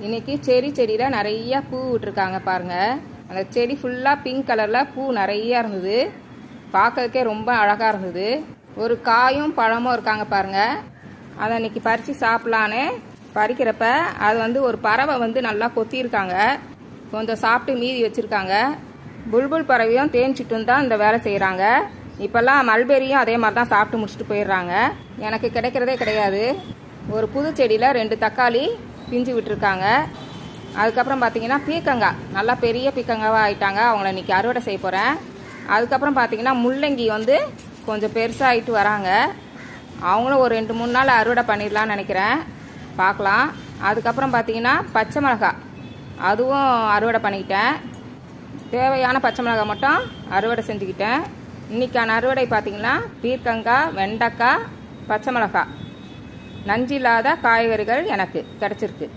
இன்றைக்கி செடியில் நிறையா பூ விட்டுருக்காங்க பாருங்கள். அந்த செடி ஃபுல்லாக பிங்க் கலரில் பூ நிறையா இருந்தது. பார்க்கறதுக்கே ரொம்ப அழகாக இருந்தது. ஒரு காயும் பழமும் இருக்காங்க பாருங்கள். அதை இன்றைக்கி பறித்து சாப்பிட்லான்னு பறிக்கிறப்ப அது ஒரு பறவை நல்லா கொத்தியிருக்காங்க. கொஞ்சம் சாப்பிட்டு மீதி வச்சுருக்காங்க. புல்புல் பறவையும் தேன்சிட்டும் தான் இந்த வேலை செய்கிறாங்க. இப்போல்லாம் மல்பெரியும் அதே மாதிரி தான் சாப்பிட்டு முடிச்சுட்டு போயிடுறாங்க. எனக்கு கிடைக்கிறதே கிடையாது. ஒரு புது செடியில் 2 தக்காளி பிஞ்சு விட்டுருக்காங்க. அதுக்கப்புறம் பார்த்தீங்கன்னா பீக்கங்காய் நல்லா பெரிய பீக்கங்காவாக ஆகிட்டாங்க. அவங்கள இன்றைக்கி அறுவடை செய்ய போகிறேன். அதுக்கப்புறம் பார்த்தீங்கன்னா முள்ளங்கி கொஞ்சம் பெருசாகிட்டு வராங்க. அவங்களும் ஒரு 2-3 நாள் அறுவடை பண்ணிடலான்னு நினைக்கிறேன். பார்க்கலாம். அதுக்கப்புறம் பார்த்தீங்கன்னா பச்சை மிளகாய் அதுவும் அறுவடை பண்ணிக்கிட்டேன். தேவையான பச்சை மிளகாய் மட்டும் அறுவடை செஞ்சுக்கிட்டேன். இன்றைக்கான அறுவடை பார்த்திங்கன்னா பீர்க்கங்காய், வெண்டைக்காய், பச்சை மிளகாய், நஞ்சு இல்லாத காய்கறிகள் எனக்கு கிடச்சிருக்கு.